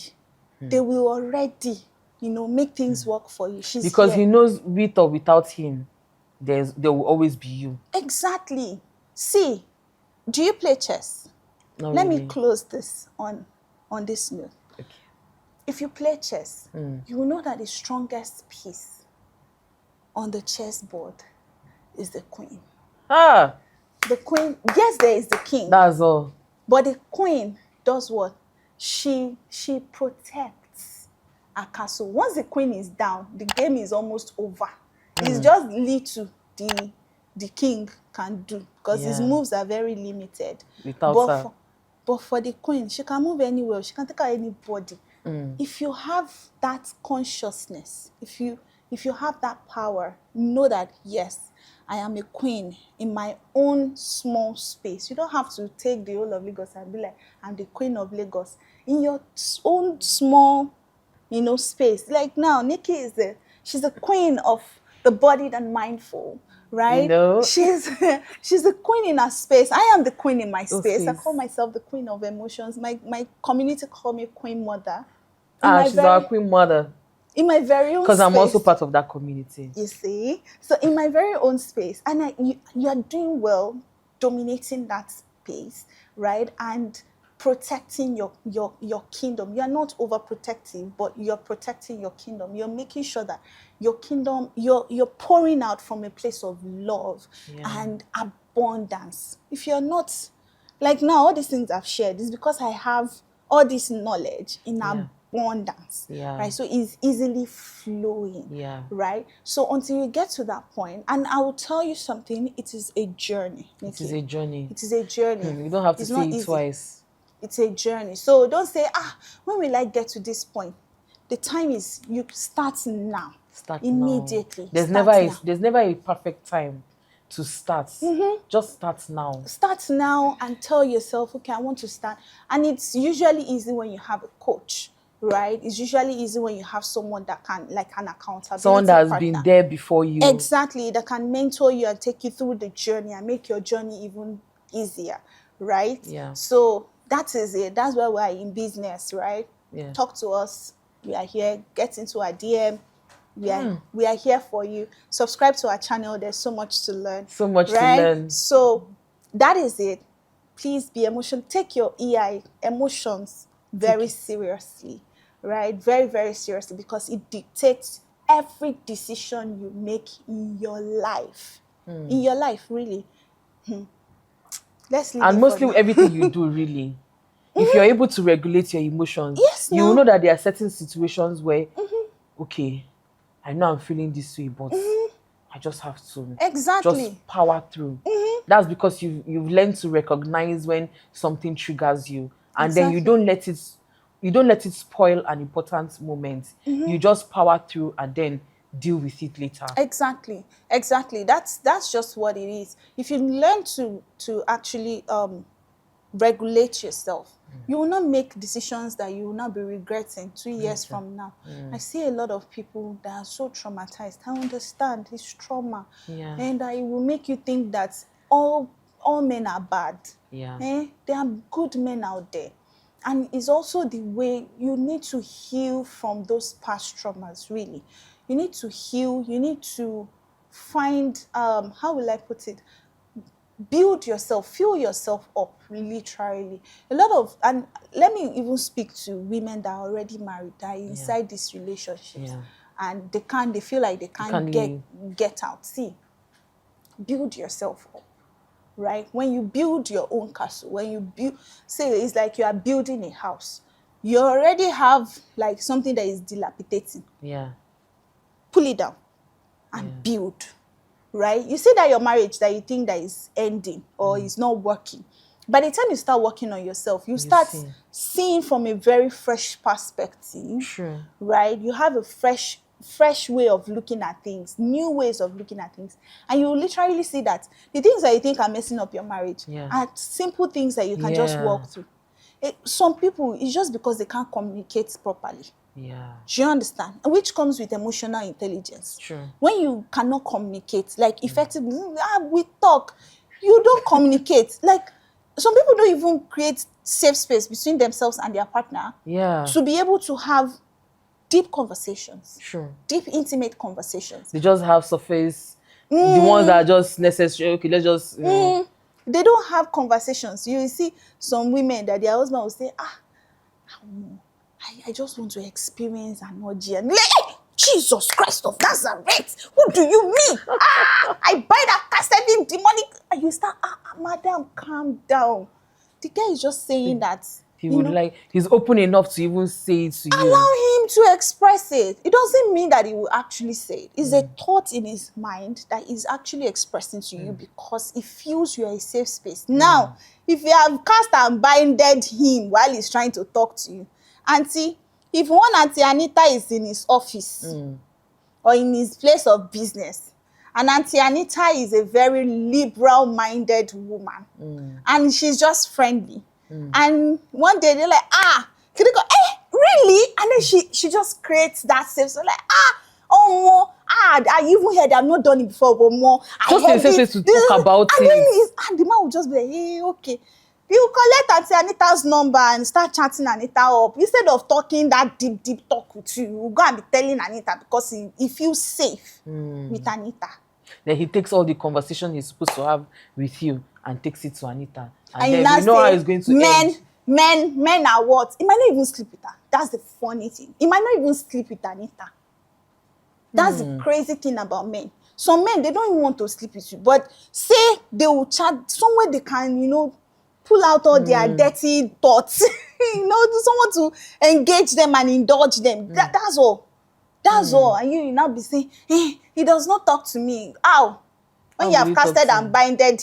they will already, make things work for you. Because here. he knows with or without him, there will always be you. Exactly. See, do you play chess? Not Let really. me close this on this note. Okay. If you play chess, you will know that the strongest piece on the chessboard is the queen. The queen, yes, there is the king. That's all. But the queen does what? She protects her castle. Once the queen is down, the game is almost over. It's just little the king can do, because his moves are very limited. Without her. But for the queen, she can move anywhere. She can take out anybody. If you have that consciousness, if you have that power, know that, yes, I am a queen in my own small space. You don't have to take the whole of Lagos and be like, I'm the queen of Lagos. In your own small, space. Like now, Nikki she's the queen of the Bodied and Mindful, right? No. She's the queen in her space. I am the queen in my space. I call myself the queen of emotions. My community call me Queen Mother. She's our Queen Mother. In my very own space. Because I'm also part of that community. You see? So in my very own space. And you are doing well dominating that space, right? And protecting your kingdom. You are not overprotective, but you're protecting your kingdom. You're making sure that your kingdom, you're pouring out from a place of love and abundance. If you're not, like now, all these things I've shared is because I have all this knowledge in abundance, right? So it's easily flowing, right? So until you get to that point, and I will tell you something, it is a journey. Nikki. It is a journey. It is a journey. You don't have to say it twice. It's a journey. So don't say, when will I get to this point? The time is, you start now. Start immediately. Now. There's never a perfect time to start. Just start now. Start now and tell yourself, okay, I want to start. And it's usually easy when you have a coach, right? It's usually easy when you have someone that can, like an accountability someone that has partner. been there before you. Exactly. That can mentor you and take you through the journey and make your journey even easier, right? Yeah. So that is it. That's why we're in business, right? Yeah. Talk to us. We are here. Get into our DM. We are here for you. Subscribe to our channel. There's so much to learn. So much to learn. So that is it. Please be emotional. Take your emotions very seriously, right? Very, very seriously, because it dictates every decision you make in your life. In your life, really. Let's leave and it mostly for now. everything you do, really. If you're able to regulate your emotions, you will know that there are certain situations where, okay, I know I'm feeling this way, but I just have to just power through. That's because you've learned to recognize when something triggers you, and then you don't let it spoil an important moment. You just power through and then deal with it later. Exactly. That's just what it is. If you learn to actually regulate yourself, you will not make decisions that you will not be regretting 2 years from now. I see a lot of people that are so traumatized. I understand it's trauma, and it will make you think that all men are bad. There are good men out there. And it's also the way you need to heal from those past traumas, really. You need to heal. You need to find, how will I put it? Build yourself, fill yourself up, literally. And let me even speak to women that are already married, that are inside these relationships, and they feel like they can't get out. See, build yourself up, right? When you build your own castle, when you it's like you are building a house. You already have like something that is dilapidating. Pull it down and build. Right? You see that your marriage that you think that is ending or is not working. By the time you start working on yourself, you start seeing from a very fresh perspective. Sure. Right? You have a fresh fresh way of looking at things, new ways of looking at things. And you will literally see that the things that you think are messing up your marriage are simple things that you can just walk through. Some people, it's just because they can't communicate properly. Yeah. Do you understand? Which comes with emotional intelligence. Sure. When you cannot communicate, like effectively, we talk, you don't communicate. Like, some people don't even create safe space between themselves and their partner to be able to have deep conversations. Sure. Deep, intimate conversations. They just have surface, the ones that are just necessary. Okay, let's just... They don't have conversations. You see some women that their husband will say, I just want to experience an orgy. And like, Jesus Christ of Nazareth, what do you mean? I buy that cassette in demonic. And you start, madam, calm down. The guy is just saying that. He would like, he's open enough to even say it to you. Allow him to express it. It doesn't mean that he will actually say it. It's a thought in his mind that he's actually expressing to you because he feels you are a safe space. Now, if you have cast and binded him while he's trying to talk to you, auntie, if one Auntie Anita is in his office or in his place of business, and Auntie Anita is a very liberal-minded woman, and she's just friendly, and one day they're like, can they go, really? And then she just creates that safe, so like, I even heard, I've not done it before, but more. Just a safe place to talk about it. And the man will just be like, hey, okay. You collect Auntie Anita's number and start chatting Anita up. Instead of talking that deep talk with you, you go and be telling Anita because he feels safe with Anita. Then he takes all the conversation he's supposed to have with you and takes it to Anita. And then you know how it's going to end. Men are what? He might not even sleep with her. That's the funny thing. He might not even sleep with Anita. That's the crazy thing about men. Some men, they don't even want to sleep with you. But say they will chat somewhere they can, pull out all their dirty thoughts. Someone to engage them and indulge them. That's all. That's all. And you now be saying, he does not talk to me. How? When you have casted and binded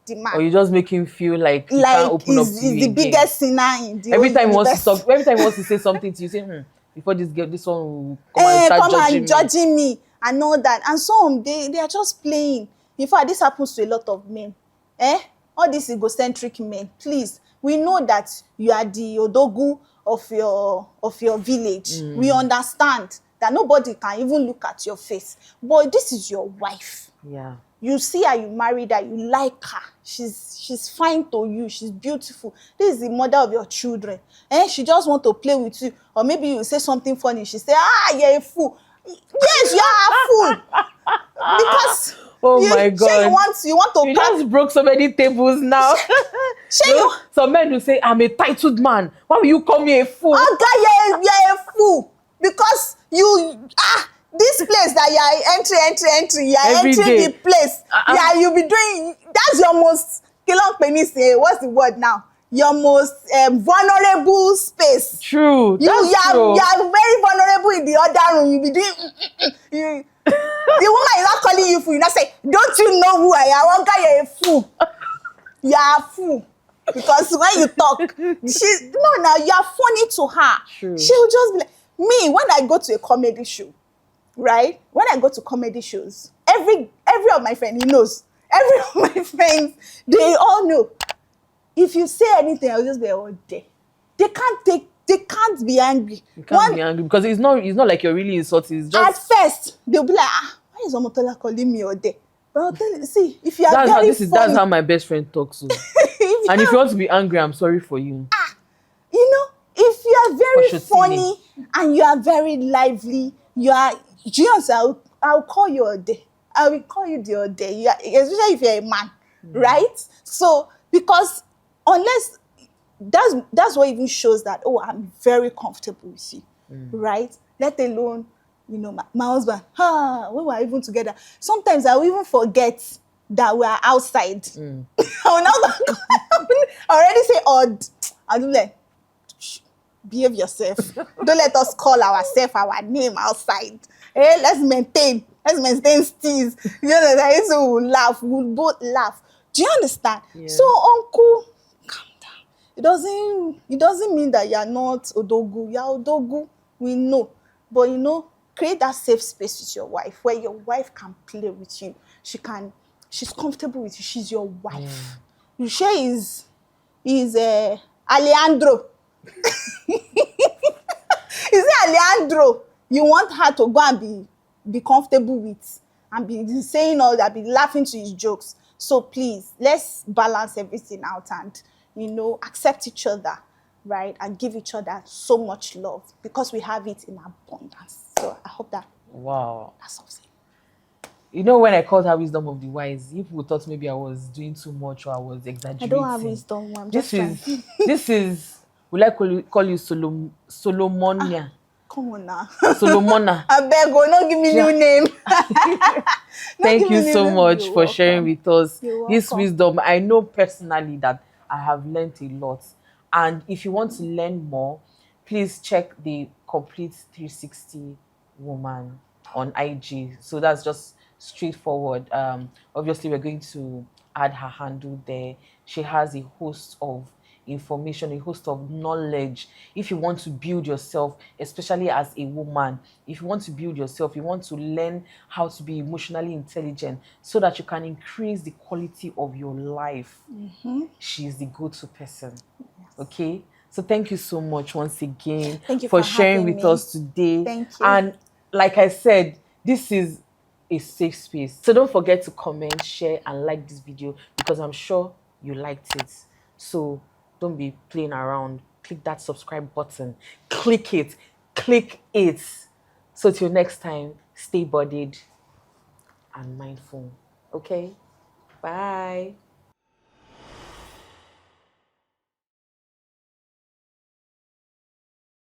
the man. Or you just make him feel like he can't open up to you. He's the biggest sinner in the Every time he wants to talk, every time he wants to say something to you, say, before this one will come and start judging me and all that. And some, they are just playing. In fact, this happens to a lot of men. All these egocentric men, please. We know that you are the odogu of your village. We understand that nobody can even look at your face. But this is your wife. Yeah. You see her, you married her, you like her. She's fine to you. She's beautiful. This is the mother of your children. She just want to play with you. Or maybe you say something funny. She say, you're a fool. Yes, you are a fool. Because my God. You want to just broke so many tables now. Some men will say, I'm a titled man. Why will you call me a fool? God, you're a fool. Because this place that you are entering, you are entering the place. You'll be doing, that's your most, what's the word now? Your most vulnerable space. True. You are very vulnerable in the other room. You'll be doing, the woman is not calling you fool. You not say, don't you know who I am? One guy, you're a fool. You are a fool. Because when you talk, you are funny to her. True. She'll just be like, me, when I go to a comedy show, right? When I go to comedy shows, every of my friends, he knows. Every of my friends, they all know. If you say anything, I'll just be all day. They can't be angry. You can't be angry because it's not like you're really insulting. It's just... At first, they'll be like, why is Omotola calling me all day? But I'll tell you, see, if you are funny, that's how my best friend talks. So. And if you want to be angry, I'm sorry for you. If you are very funny and you are very lively, I'll call you all day. I will call you the other day. Especially if you're a man, right? So, because unless that's what even shows that, I'm very comfortable with you, right? Let alone, my husband, when we're even together, sometimes I will even forget that we're outside. I will not already say odd. I'll do like, behave yourself. Don't let us call ourselves our name outside. Let's maintain steez. So we'll laugh. We'll both laugh. Do you understand? Yeah. So, uncle, calm down. It doesn't mean that you're not odogu. You're odogu. We know. But create that safe space with your wife where your wife can play with you. She's comfortable with you. She's your wife. You share is Alejandro. Is it Alejandro you want her to go and be comfortable with and be saying all that, be laughing to his jokes? So please, let's balance everything out and, accept each other, right? And give each other so much love because we have it in abundance. So I hope that that's something. When I called her wisdom of the wise, people thought maybe I was doing too much or I was exaggerating. I don't have wisdom. I'm just this is will I call you Solomonia? Come on now. Solomona. I beg you, not give me new name. Thank you so much for sharing with us this welcome. wisdom. I know personally that I have learned a lot. And if you want to learn more, please check the Complete 360 Woman on IG. So that's just straightforward. Obviously, we're going to add her handle there. She has a host of information, a host of knowledge. If you want to build yourself, especially as a woman, if you want to build yourself, you want to learn how to be emotionally intelligent so that you can increase the quality of your life, she's the go-to person. Yes. Okay, so thank you so much once again for sharing with us today. Thank you. And like I said, this is a safe space, so don't forget to comment, share and like this video because I'm sure you liked it. So don't be playing around. Click that subscribe button. Click it. So till next time, stay bodied and mindful. Okay? Bye.